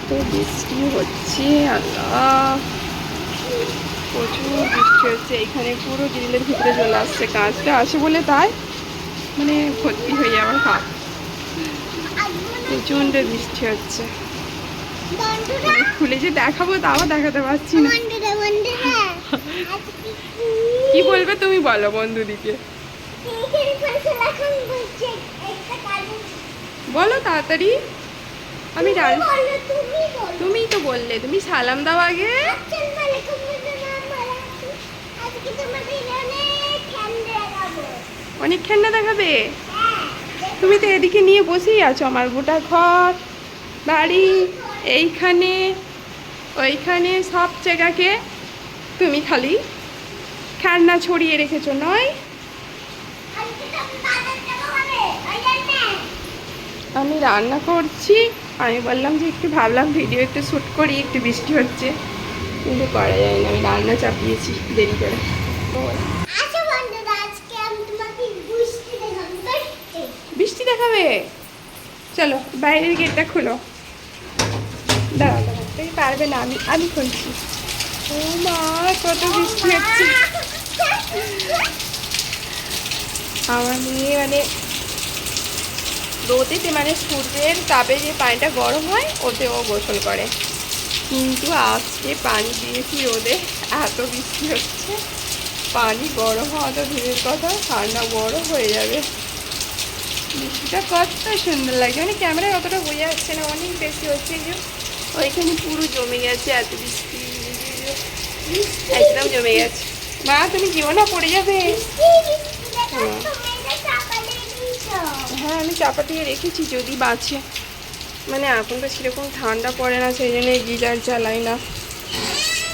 তো বৃষ্টি হচ্ছে, আল্লাহ প্রচুর বৃষ্টি হচ্ছে। এখানে পুরো গ্রিলের ভিতরে চলে আসছে, কাঁচটা আসে বলে তাই মানে ভর্তি হয়ে যাওয়ার ভাব। প্রচণ্ড বৃষ্টি হচ্ছে, খুলে যে দেখাবো তাও দেখাতে পারছি না। কি বলবে তুমি, বলো বন্ধুদিকে বলো তাড়াতাড়ি। আমি তুমিই তো বললে, তুমি সালাম দাও আগে। অনেক ঠান্ডা দেখাবে? তুমি তো এদিকে নিয়ে বসেই আছো, আমার গোটা ঘর বাড়ি এইখানে ওইখানে সব জায়গাকে তুমি খালি খেলনা ছড়িয়ে রেখেছো নয়? আমি রান্না করছি, আমি বললাম যে একটু ভাবলাম ভিডিও একটু শ্যুট করি, একটু বৃষ্টি হচ্ছে কিন্তু করা যায় না, আমি রান্না চাপিয়েছি দেরি করে। বৃষ্টি দেখাবে? চলো বাইরের গেটটা খুলো। দাঁড়াও দাঁড়াও, তুমি পারবে না, আমি খুলছি। ও মা, কত বৃষ্টি হচ্ছে। আমার মেয়ে মানে রোদেতে মানে সূর্যের তাপে যে পানিটা গরম হয় ওতে ও গোসল করে, কিন্তু আজকে পানি দিয়েছি রোদে, এত বৃষ্টি হচ্ছে পানি গরম হওয়া তো দূরের কথা, ঠান্ডা বরফ হয়ে যাবে। বৃষ্টিটা কত সুন্দর লাগছে, মানে ক্যামেরায় অতটা বোঝা যাচ্ছে না, অনেক বেশি হচ্ছে যে ওইখানে পুরো জমে গেছে, এত বৃষ্টি একদম জমে গেছে। মা তুমি যেও না, পড়ে যাবে। হ্যাঁ আমি চাপা দিয়ে রেখেছি যদি বাঁচে, মানে এখন তো সেরকম ঠান্ডা পড়ে না, সেই জন্য গিজার জ্বালাই না।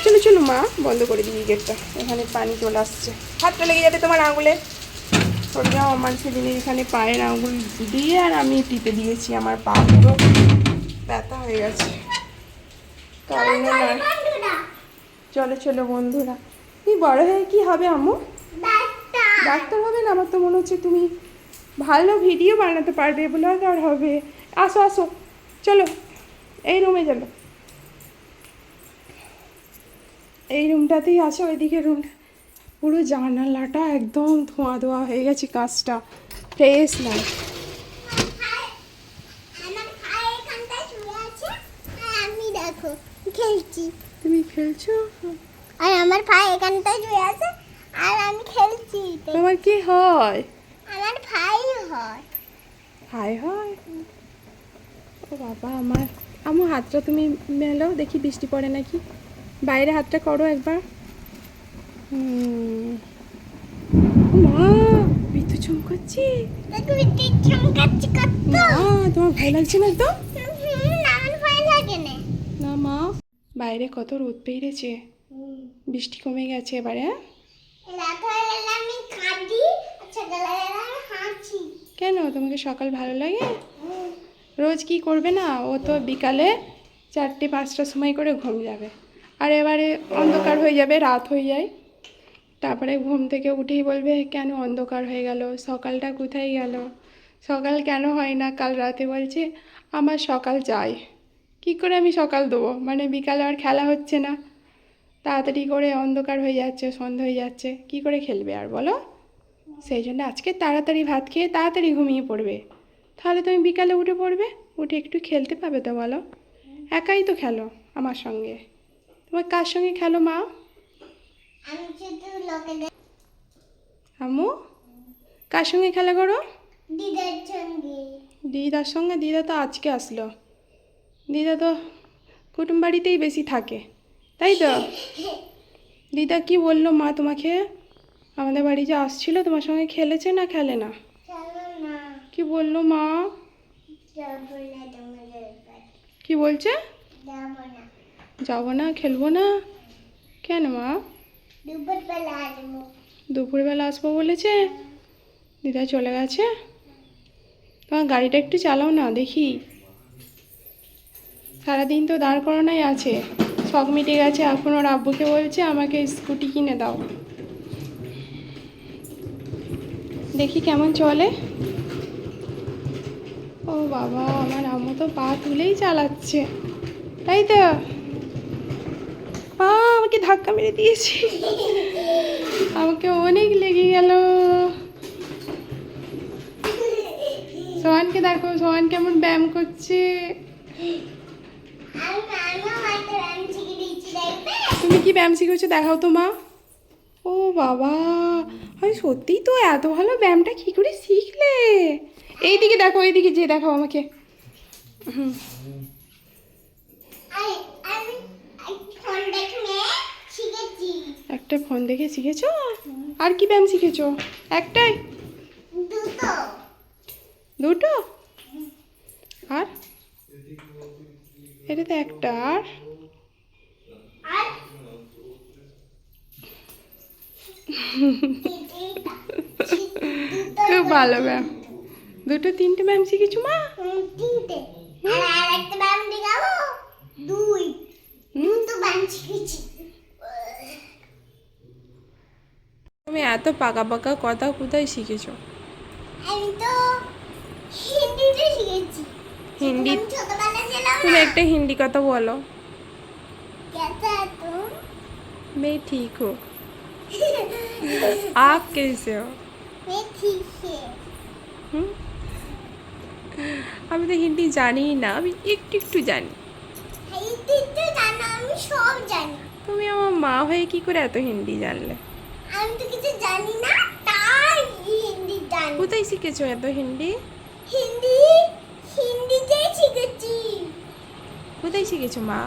চলো চলো মা, বন্ধ করে দিই গেটটা, এখানে পানি চলে আসছে, হাতটা লেগে যাবে তোমার আঙুলে। ওটাও আমার সেদিনের এখানে পায়ের আঙুল দিয়ে আর আমি টিপে দিয়েছি, আমার পা পুরো ব্যথা হয়ে গেছে কারণে না। চলো চলো বন্ধুরা, তুমি বড় হয়ে কি হবে আম্মু? ডাক্তার হবে না? আমার তো মনে হচ্ছে তুমি ভালো ভিডিও বানাতে পারবে, ব্লগার হবে। আসো আসো, চলো এই রুমে চলো, এই রুমটাতেই আসো। ওইদিকে রুমটা পুরো জানালাটা একদম ধোঁয়া ধোঁয়া হয়ে গেছে, কাজটা ফ্রেশ না। তুমি খেলছো আর আমার ভাই এখানটায় শুয়ে আছে আর আমি খেলছি। তোমার কি হয়? আমার ভাই হয়। ভাই হয়? ও বাবা, আমার হাতটা তুমি মেলাও দেখি, বৃষ্টি পড়ে নাকি। বাইরে হাতটা করো একবার। মা, বিদ্যুৎ চমকাচ্ছে। না, তোমার ভয় লাগছে না তো? আমার ভয় লাগে না। না মা, বাইরে কত রোদ পেয়েছে, বৃষ্টি কমে গেছে এবারে। কেন, তোমাকে সকাল ভালো লাগে? রোজ কি করবে না, ও তো বিকালে 4টে-5টার সময় করে ঘুম যাবে, আর এবারে অন্ধকার হয়ে যাবে, রাত হয়ে যায়, তারপরে ঘুম থেকে উঠেই বলবে কেন অন্ধকার হয়ে গেল, সকালটা কোথায় গেল, সকাল কেন হয় না। কাল রাতে বলছে আমার সকাল চাই। কী করে আমি সকাল দেবো, মানে বিকালে আর খেলা হচ্ছে না, তাড়াতাড়ি করে অন্ধকার হয়ে যাচ্ছে, সন্ধ্যা হয়ে যাচ্ছে, কি করে খেলবে আর বলো। সেই জন্য আজকে তাড়াতাড়ি ভাত খেয়ে তাড়াতাড়ি ঘুমিয়ে পড়বে, তাহলে তুমি বিকালে উঠে পড়বে, উঠে একটু খেলতে পাবে তো বলো। একাই তো খেলো আমার সঙ্গে, তোমার কার সঙ্গে খেলো মা? আম্মু কার সঙ্গে খেলা করো? দিদার সঙ্গে। দিদা তো আজকে আসলো, দিদা তো কুটুম বাড়িতেই বেশি থাকে, তাই তো? দিদা কি বললো মা তোমাকে? আমাদের বাড়ি যে আসছিল তোমার সঙ্গে খেলেছে না খেলে না? কি বললো মা? কি বলছে? যাবো না, খেলবো না? কেন মা? দুপুরবেলা আসবো বলেছে? দিদা চলে গেছে? তোমার গাড়িটা একটু চালাও না দেখি, সারাদিন তো দাঁড় করানোই আছে, শখ মিটে গেছে, এখন ওর আব্বুকে বলছে আমাকে স্কুটি কিনে দাও, দেখি কেমন চলে। ও বাবা, আমার আম্মু তো পা তুলেই চালাচ্ছে, তাই তো। মা আমাকে ধাক্কা মেরে দিয়েছে, আমাকে অনেক লেগে গেল। সোহানকে দেখো, সোহান কেমন ব্যায়াম করছে। তুমি কি ব্যায়াম শিখেছো দেখাও তো মা। ও বাবা, আমি সত্যিই তো এত ভালো ব্যায়ামটা কি করে শিখলে? এইদিকে দেখো, এইদিকে যে দেখাও আমাকে। হুম, একটা ফোন দেখে শিখেছো? আর কি ব্যায়াম শিখেছো? একটাই? দুটো? আর এটা তো একটা। আর খুব ভালো ব্যায়াম। দুটো তিনটে ব্যায়াম শিখেছো মা? তিনটে। আর আরেকটা ব্যায়াম দেখাবো। দুটো ব্যায়াম শিখেছি। তুমি এত পাকা পাকা কথা কোথায় শিখেছো? আমি তো হিন্দিতে শিখেছি। হিন্দি? আমি ছোটবেলায় ছিলাম তুমি না। একটা হিন্দি কথা বলো। कैसा है तुम? मैं ठीक हूँ, आप कैसे हो? मैं ठीक है। হুম, আমি তো হিন্দি জানি না, আমি একটু একটু জানি। হিন্দি তো জানো, আমি সব জানি। তুমি আমার মা হয়ে কি করে এত হিন্দি জানলে? আমি তো কিছু জানি না, তাই হিন্দি জানি। কোথায় শিখেছো এত হিন্দি? হিন্দিতেই শিখেছি। কোথায় শিখেছো মা?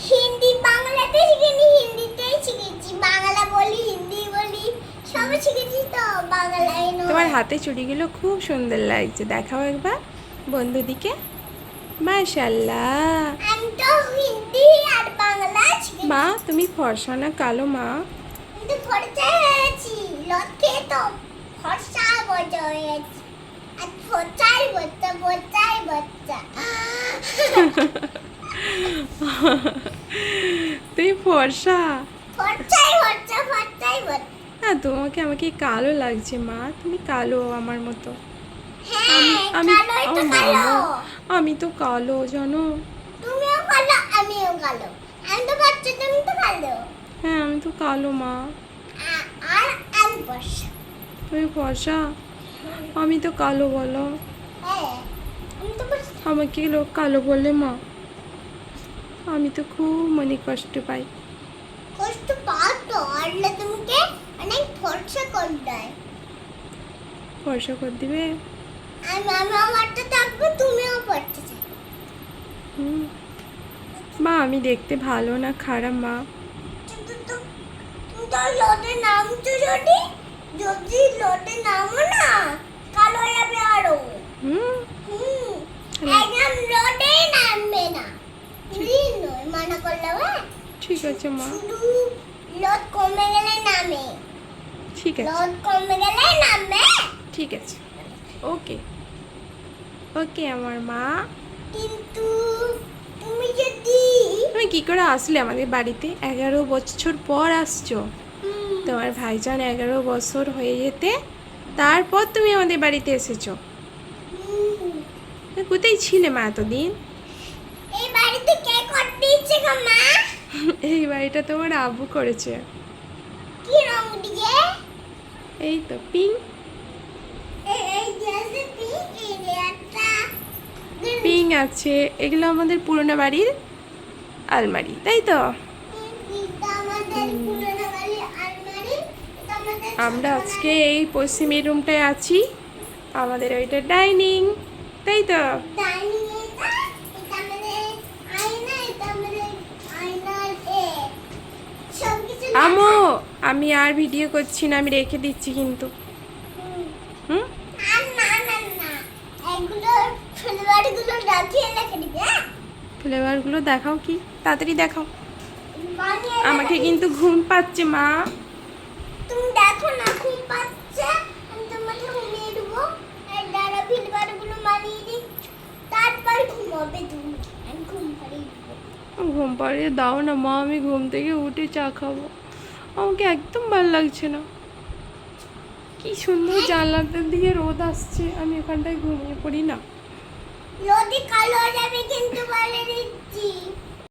হিন্দি বাংলাতে শিখিনি, হিন্দিতেই শিখেছি। বাংলা বলি, হিন্দি বলি, সব শিখেছি তো বাংলায় নয়। তোমার হাতে চুড়িগুলো খুব সুন্দর লাগছে, দেখাও একবার বন্ধুদিকে। মাশাআল্লাহ। আমি তো হিন্দি আর বাংলা শিখেছি। মা তুমি ফর্সা না কালো মা? আমি তো ফর্সা হয়েছি, লক্ষ্যে তো ফর্সা বজা হয়েছি। আর ফর্সাই বাচ্চা। তুমি ফর্সা? ফর্সাই বাচ্চা। না তোমাকে আমাকে কালো লাগছে মা, তুমি কালো আমার মতো। হ্যাঁ, আমি কালোই তো কালো। আমি তো কালো জানো। তুমিও কালো, আমিও কালো। আমি তো বাচ্চা, তুমি তো কালো। হ্যাঁ আমি তো কালো মা। আর আমি ফর্সা। তুমি ফর্সা, আমি তো কালো বলো। হ্যাঁ, আমি তো ফর্সা। আমাকে লোক কালো বলে মা, আমি তো খুব মনে কষ্ট পাই। কষ্ট পাও তো, আল্লাহ তোমাকে অনেক ফর্সা করে দেয়। ফর্সা করে দিবে? আমি আমারটা থাকবো, তুমিও ফর্সা থাকবে। হুম। মা আমি দেখতে ভালো না খারাপ মা? কিন্তু তুমি তো লোটে নামছো, যদি লোটে নামো না, কালো হয়ে যাবে আরো। হুম। একদম লোটে নামবে না। প্লিজ নয়, মানা করলাম। হ্যাঁ, ঠিক আছে মা, শুধু লোট কমে গেলে নামে। ঠিক আছে লোট কমে গেলে নামবে। ঠিক আছে। ওকে ওকে আমার মা। কিন্তু তুমি যদি তুমি কি করে আসলে আমাদের বাড়িতে? 11 বছর পর আসছো। তোমার ভাইজান 11 বছর হয়ে যেতে তারপর তুমি আমাদের বাড়িতে এসেছো। তুমি কোথায় ছিলে মা এতদিন? এই বাড়িতে কে করতে ইচ্ছে গো মা? এই বাড়িটা তোমার আব্বু করেছে। কি রং দিয়ে? এই তো পিঙ্ক। এই যে পিঙ্ক, এই যে একটা পিঙ্ক আছে, এগুলো আমাদের পুরোনো বাড়ির আলমারি, তাই তো? এটা আমাদের পুরনো বাড়ি আলমারি। এটা আমাদের আমরা আজকে এই পশ্চিমের রুমটায় আছি, আমাদের ওইটা ডাইনিং, তাই তো? ডাইনিং। এটা আমাদের আয়না, এটা আমাদের আয়নার সবকিছু আমো আমি আর ভিডিও করছি না, আমি রেখে দিচ্ছি কিন্তু। হুম। আর না। এগুলো ফ্লেভারগুলো রাখিয়ে রেখে দিবে। হ্যাঁ, ফ্লেভারগুলো দেখাও, কি তাড়াতাড়ি দেখাও। বানিয়ে আমাকে কিন্তু ঘুম পাচ্ছে মা। তুমি দেখো না, ঘুম পাচ্ছে, আমি তোমাকে ঘুমিয়ে দেবো। আর দাঁড়া, ফ্লেভারগুলো বানিয়ে দিই, তারপর ঘুমাবে তুমি। আমি ঘুম পাড়িয়ে দেবো। ঘুম পাড়িয়ে দাও না মা, আমি ঘুম থেকে উঠে চা খাবো। আমাকে একদম ভালো লাগছে না। কি সুন্দর জানলাটার দিকে রোদ আসছে, আমি ওখানটায় ঘুমিয়ে পড়ি না। রোদে কালো হয়ে যাবে কিন্তু, বলে দিচ্ছি।